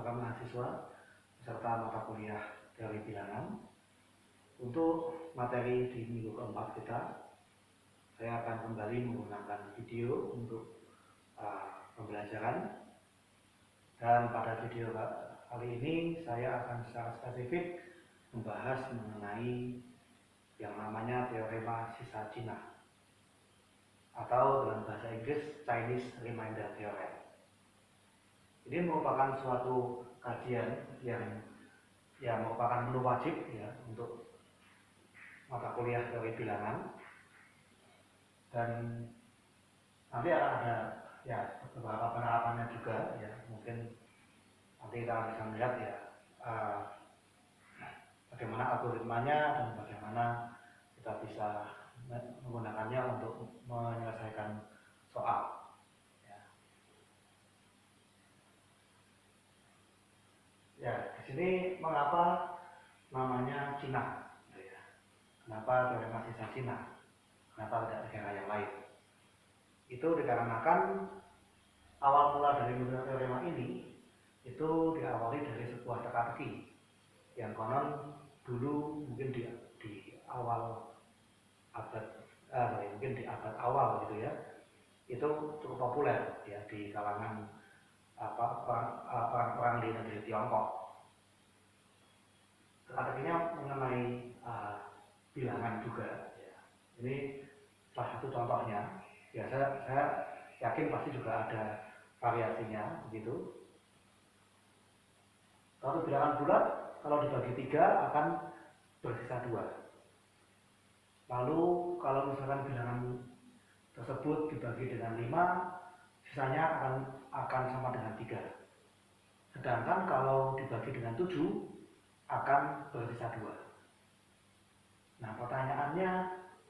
para mahasiswa beserta mata kuliah teori bilangan. Untuk materi di minggu keempat kita, saya akan kembali menggunakan video untuk pembelajaran. Dan pada video kali ini saya akan secara spesifik membahas mengenai yang namanya teorema sisa Cina, atau dalam bahasa Inggris Chinese Remainder Theorem. Ini merupakan suatu kajian yang merupakan menu wajib ya untuk mata kuliah teori bilangan, dan nanti akan ada ya beberapa penerapannya juga ya. Mungkin nanti kita bisa melihat ya bagaimana algoritmanya dan bagaimana kita bisa menggunakannya untuk menyelesaikan soal. Ya, di sini mengapa namanya Cina? Kenapa teorema sisa Cina? Kenapa tidak negara yang lain? Itu dikarenakan awal mula dari teorema ini itu diawali dari sebuah teka-teki yang konon dulu mungkin di awal abad mungkin di abad awal gitu ya, itu cukup populer ya di kalangan orang-orang di negeri Tiongkok. Teka-tekinya mengenai bilangan juga ya. Ini salah satu contohnya ya. Saya yakin pasti juga ada variasinya begitu. Suatu bilangan bulat kalau dibagi 3 akan bersisa 2. Lalu kalau misalkan bilangan tersebut dibagi dengan 5, sisanya akan sama dengan 3. Sedangkan kalau dibagi dengan 7 akan bersisa 2. Nah, pertanyaannya,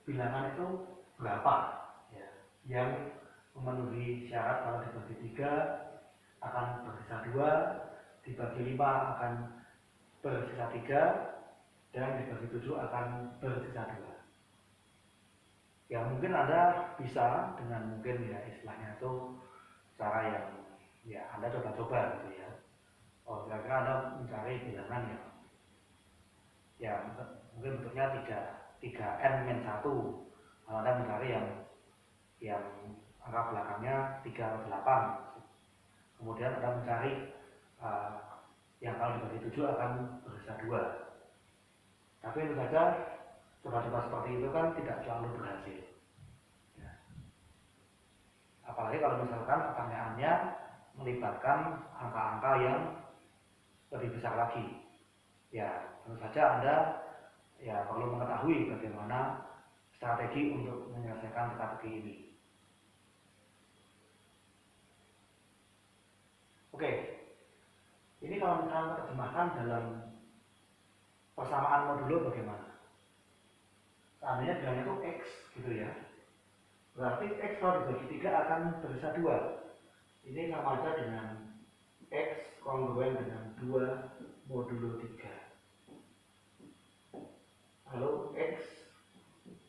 bilangan itu berapa ya, yang memenuhi syarat kalau dibagi 3 akan bersisa 2, dibagi 5 akan bersisa 3, dan dibagi 7 akan bersisa 2. Ya mungkin Anda bisa dengan mungkin ya istilahnya itu cara yang ya Anda coba-coba gitu ya. Oh, kira-kira Anda mencari bilangan ya mungkin bentuknya 3n-1. Kalau Anda mencari yang angka belakangnya 38, kemudian Anda mencari yang kalau dibagi 7 akan bersisa 2. Tapi tentu saja coba-coba seperti itu kan tidak selalu berhasil ya. Apalagi kalau misalkan pertanyaannya melibatkan angka-angka yang lebih besar lagi ya. Tentu saja Anda ya perlu mengetahui bagaimana strategi untuk menyelesaikan teka-teki ini. Oke, ini kalau misalnya terjemahkan dalam persamaan modulo bagaimana? Seandainya bilangnya itu X gitu ya, berarti X kalau dibagi 3 akan bersisa 2. Ini sama aja dengan X kongruen dengan 2 modulo 3. Lalu X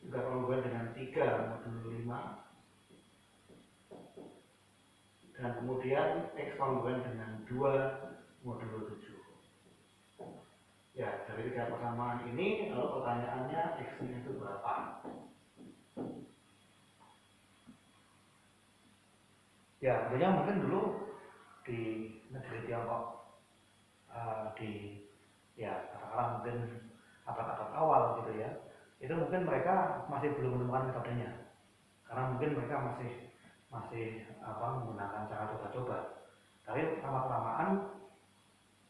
juga kongruen dengan 3 modulo 5. Dan kemudian X kongruen dengan 2 modulo 7. Ya, dari 3 persamaan ini, lalu pertanyaannya X-nya itu berapa? Ya, tentunya mungkin dulu di negeri Tiongkok, katakanlah mungkin abad-abad awal gitu ya, itu mungkin mereka masih belum menemukan metodenya, karena mungkin mereka masih menggunakan cara coba-coba. Tapi lama-kelamaan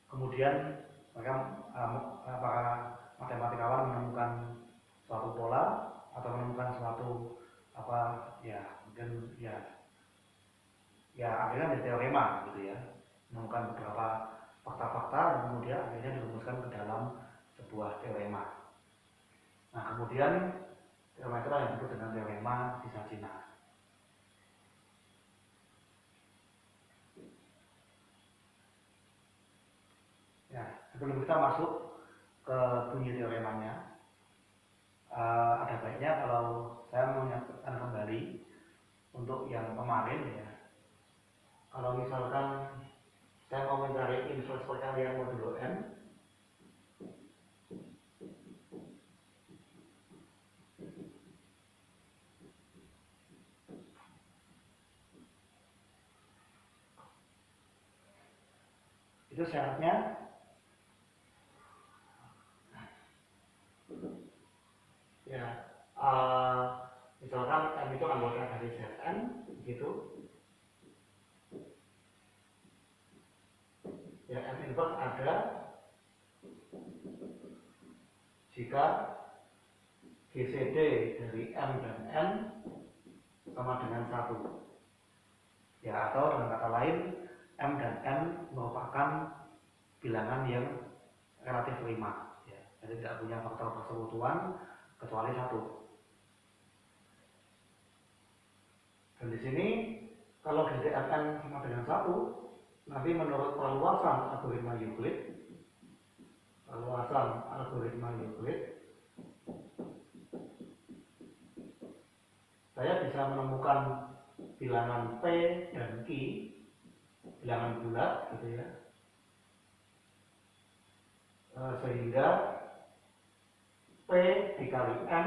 kemudian mereka para matematikawan menemukan suatu pola atau menemukan suatu mungkin akhirnya menjadi teorema gitu ya, menemukan beberapa fakta-fakta dan kemudian akhirnya dirumuskan ke dalam sebuah teorema. Nah, kemudian teorema itu yang disebut dengan teorema sisa Cina. Ya, sebelum kita masuk ke bunyi teoremanya, ada baiknya kalau saya mengingatkan kembali untuk yang kemarin ya. Kalau misalkan Saya mau mencari inverse perkalian modulo n. Itu syaratnya ya, misalkan m itu anggota dari Zn gitu ya, m inverse ada jika GCD dari m dan n sama dengan 1 ya, atau dengan kata lain m dan n merupakan bilangan yang relatif prima ya, jadi tidak punya faktor persekutuan kecuali 1. Dan di sini kalau GCMN sama dengan 1, nanti menurut perluasan algoritma Euclid, saya bisa menemukan bilangan P dan Q, bilangan bulat gitu ya, sehingga P dikali M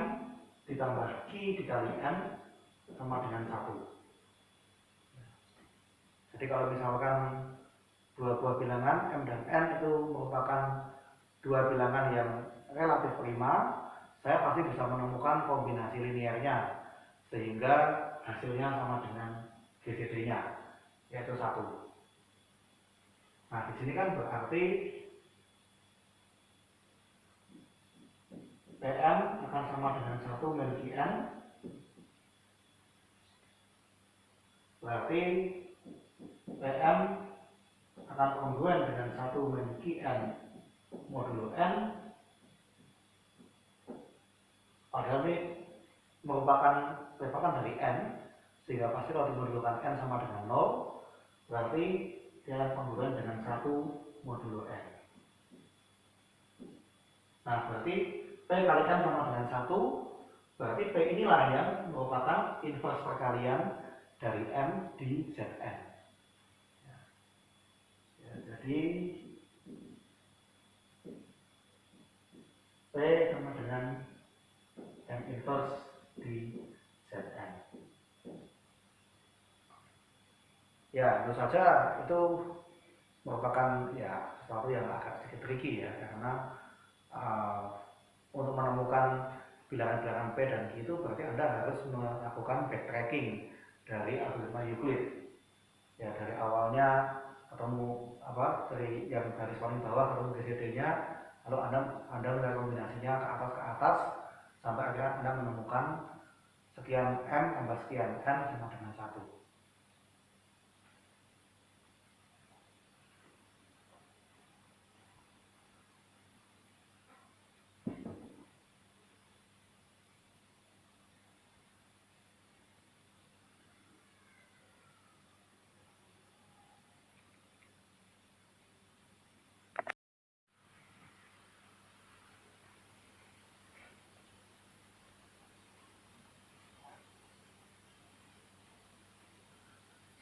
ditambah Q dikali M sama dengan 1. Jadi kalau misalkan dua buah bilangan M dan N itu merupakan dua bilangan yang relatif prima, saya pasti bisa menemukan kombinasi linearnya sehingga hasilnya sama dengan GCD-nya, yaitu 1. Nah, di sini kan berarti PM akan sama dengan 1 min Qn, berarti PM akan kongruen dengan 1 min Qn modulo N, padahal ini merupakan dari N, sehingga pasti kalau dimodulokan N sama dengan 0, berarti dia kongruen dengan 1 modulo N. Nah, berarti P kali N sama dengan 1, berarti P inilah yang merupakan inverse perkalian dari M di Zn. Ya, jadi P sama dengan M inverse di Zn. Ya, tentu saja itu merupakan ya sesuatu yang agak sedikit tricky ya, karena untuk menemukan bilangan-bilangan P dan Q itu berarti Anda harus melakukan backtracking dari algoritma Euclid. Ya, dari awalnya ketemu dari yang garis paling bawah ketemu GCD-nya, lalu Anda merekombinasinya ke atas sampai akhirnya Anda menemukan sekian M tambah sekian N sama dengan 1.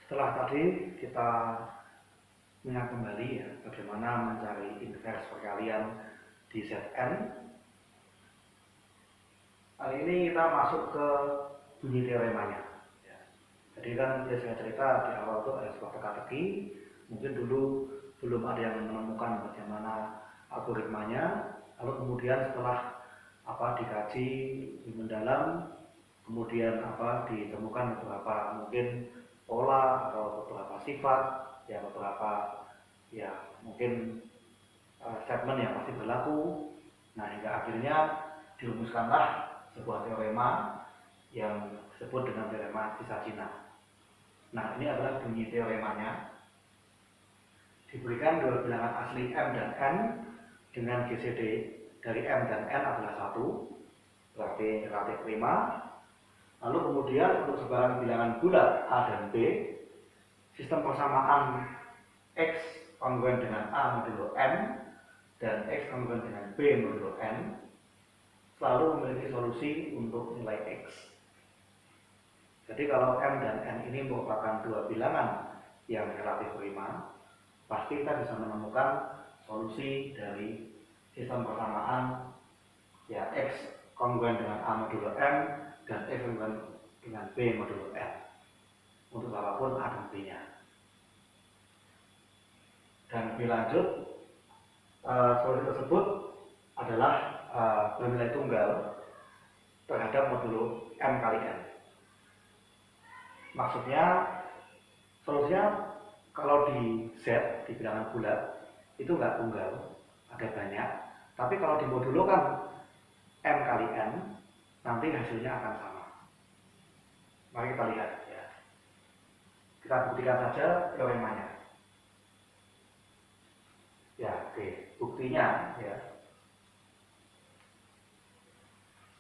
Setelah tadi kita mengingat kembali ya bagaimana mencari inverse perkalian di Zn, kali ini kita masuk ke bunyi teoremanya ya. Jadi kan saya cerita di awal itu ada sebuah teka-teki, mungkin dulu belum ada yang menemukan bagaimana algoritmanya, lalu kemudian setelah dikaji lebih mendalam, kemudian ditemukan beberapa mungkin pola atau beberapa sifat ya, beberapa ya mungkin statement yang masih berlaku. Nah, hingga akhirnya dirumuskanlah sebuah teorema yang disebut dengan teorema Pisagina. Nah, ini adalah bunyi teoremanya. Diberikan dua bilangan asli M dan N dengan GCD dari M dan N adalah 1, berarti relatif prima. Lalu kemudian untuk sebarang bilangan bulat A dan B, sistem persamaan X kongruen dengan A modulo N dan X kongruen dengan B modulo N selalu memiliki solusi untuk nilai X. Jadi kalau M dan N ini merupakan dua bilangan yang relatif prima, pasti kita bisa menemukan solusi dari sistem persamaan ya X kongruen dengan A modulo M dan X kongruen dengan B modulo M untuk apapun A dan B-nya. Dan lebih lanjut, solusi tersebut adalah bernilai tunggal terhadap modulo M kali N. Maksudnya, solusinya kalau di Z, di bilangan bulat, itu nggak tunggal, ada banyak. Tapi kalau di modulo kan M kali N, nanti hasilnya akan sama. Mari kita lihat ya. Kita buktikan saja teoremanya. Ya, oke. Buktinya ya.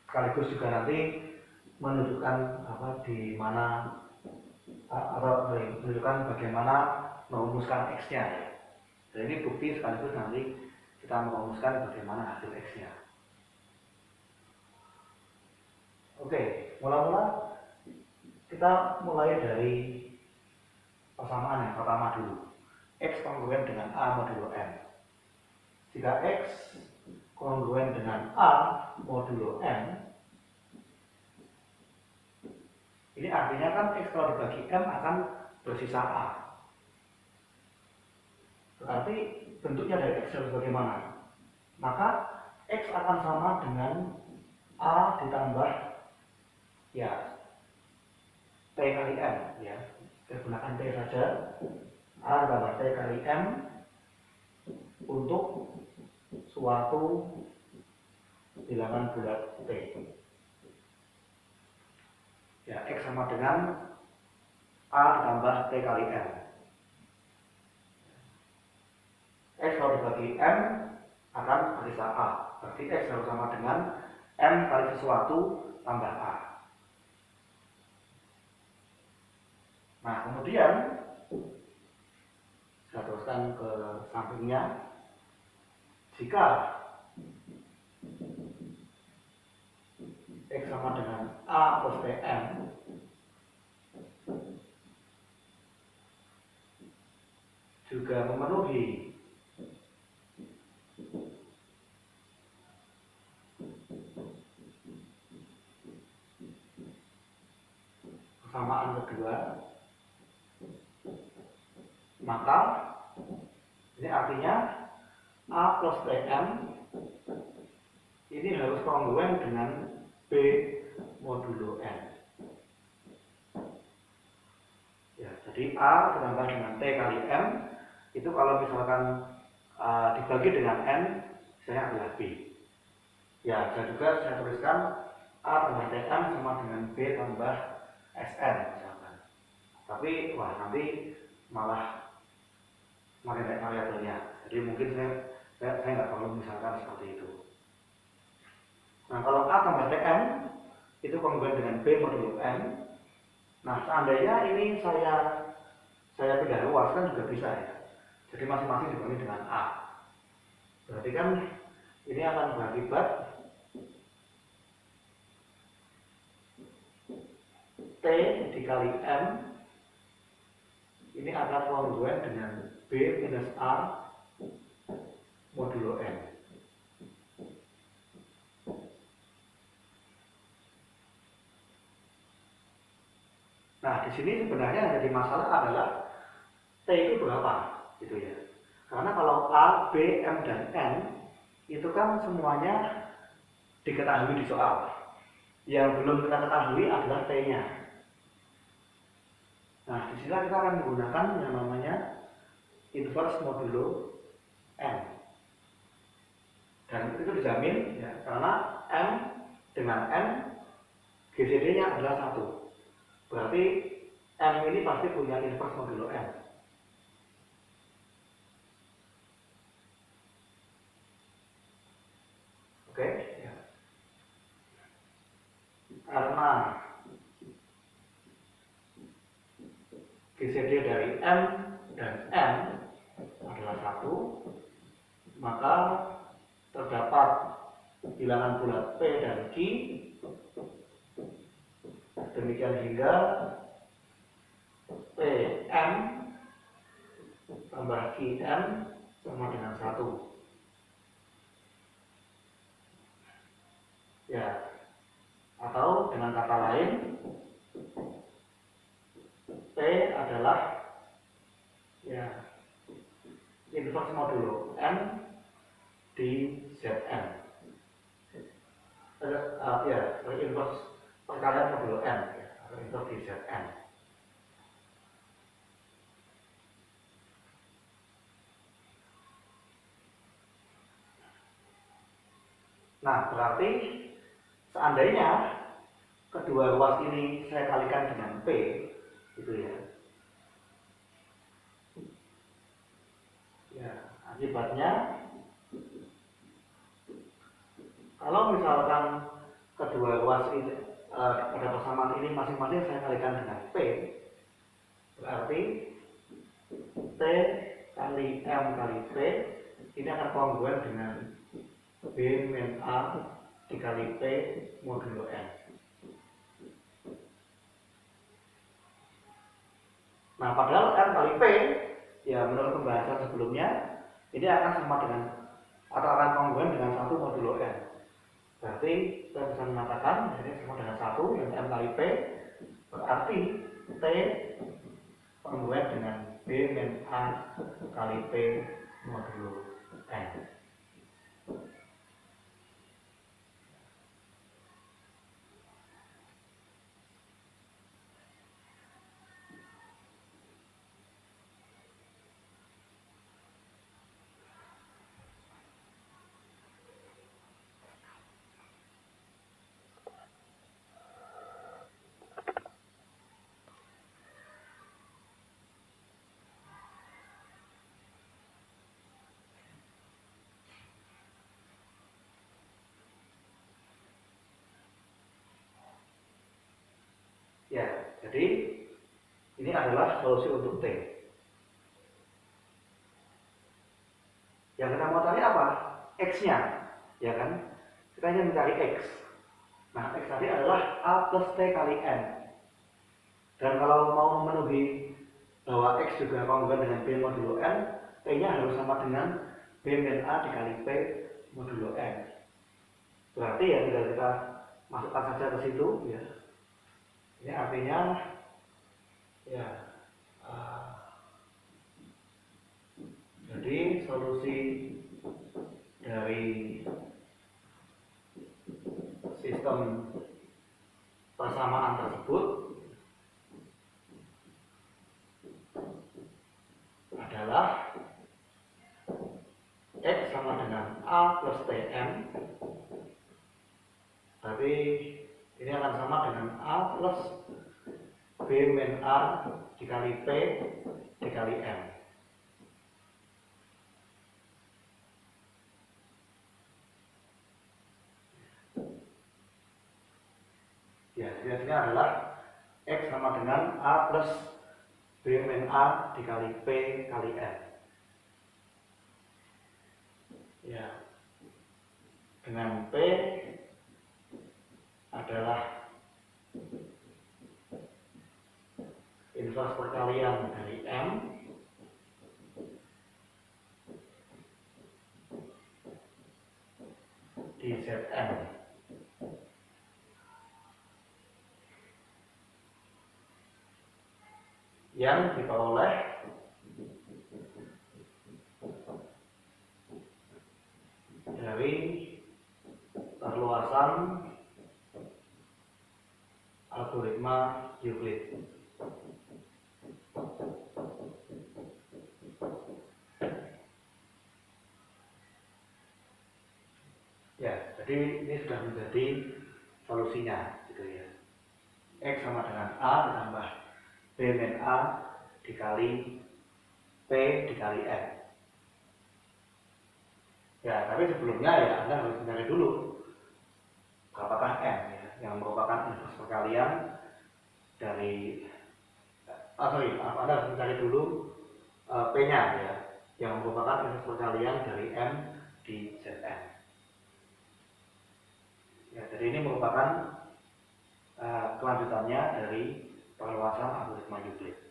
Sekaligus juga nanti menunjukkan di mana atau menunjukkan bagaimana merumuskan X-nya ya. Dan ini bukti sekaligus nanti kita merumuskan bagaimana hasil X-nya. Oke, mula-mula kita mulai dari persamaan yang pertama dulu. X kongruen dengan A modulo M. Jika X kongruen dengan A modulo M, ini artinya kan X kalau dibagi M akan bersisa A. Berarti bentuknya dari X harus bagaimana? Maka X akan sama dengan A ditambah ya T kali M ya. Kita gunakan T saja. A ditambah T kali M untuk suatu bilangan bulat T. Ya, X sama dengan A ditambah T kali M. X kalau dibagi M akan bersisa A. Berarti X harus sama dengan M kali sesuatu tambah A. Nah, kemudian saya teruskan ke sampingnya. Jika X sama dengan A plus TM, juga memenuhi persamaan kedua, maka ini artinya A plus TM ini harus kongruen dengan B modulo N. Ya, jadi A ditambah dengan T kali M itu kalau misalkan dibagi dengan N, saya adalah B. Ya, saya tuliskan A tambah TM sama dengan B tambah SN misalkan. Tapi nanti malah makin banyak variabelnya. Jadi mungkin saya nggak perlu misalkan seperti itu. Nah, kalau A tambah TM itu kongruen dengan B modulo N. Nah, seandainya ini saya pindah luas kan juga bisa ya. Jadi masing-masing dibagi dengan A. Berarti kan ini akan berakibat T dikali M ini akan kongruen dengan B minus A modulo N. Nah, di sini sebenarnya yang jadi masalah adalah T itu berapa, gitu ya. Karena kalau A, B, M, dan N itu kan semuanya diketahui di soal. Yang belum kita ketahui adalah T-nya. Nah, di sini kita akan menggunakan yang namanya inverse modulo M. Dan itu dijamin ya, karena M dengan N GCD-nya adalah 1. Berarti M ini pasti punya inverse modulo M. Oke, ya. Karena GCD dari M dan N adalah 1, maka terdapat bilangan bulat P dan Q. Demikian hingga PM tambah IM sama dengan 1. Ya, atau dengan kata lain, P adalah ya inverse modulo M di Zn. Ya, inverse perkalian modulo M ya, atau inverse di Zn. Nah, berarti seandainya kedua ruas ini saya kalikan dengan P, gitu ya. Ya, akibatnya kalau misalkan kedua ruas ini pada persamaan ini masing-masing saya kalikan dengan P, berarti T kali M kali P ini akan kongruen dengan B min A dikali P modulo N. Nah, padahal M kali P, ya menurut pembahasan sebelumnya, ini akan sama dengan, atau akan kongruen dengan 1 modulo N. Berarti kita bisa mengatakan, ini sama dengan 1, yang M kali P, berarti T kongruen dengan B min A kali P modulo N. Ya, jadi ini adalah solusi untuk T. Yang kita mau cari apa? X-nya, ya kan? Kita ingin mencari X. Nah, X tadi adalah A plus T kali N. Dan kalau mau memenuhi bahwa X juga kongruen dengan B modulo N, T-nya harus sama dengan B min A dikali P modulo N. Berarti ya tinggal kita masukkan saja ke situ, ya. Ini artinya, ya, jadi solusi dari sistem persamaan tersebut adalah X sama dengan A plus TM. Tapi ini akan sama dengan A plus B min A dikali P dikali M. Ya, hasilnya adalah X sama dengan A plus B min A dikali P kali M. Ya, dengan P adalah inverse perkalian dari M di Zn. Yang diperoleh dari perluasan algoritma Euclid. Ya, jadi ini sudah menjadi solusinya, gitu ya. X sama dengan A ditambah B min A dikali P dikali M. Ya, tapi sebelumnya ya Anda harus mencari dulu apakah M ya, yang merupakan inverse perkalian dari Anda harus mencari dulu P-nya ya, yang merupakan inverse perkalian dari M di Zn. Ya, jadi ini merupakan kelanjutannya dari perluasan algoritma Euclid.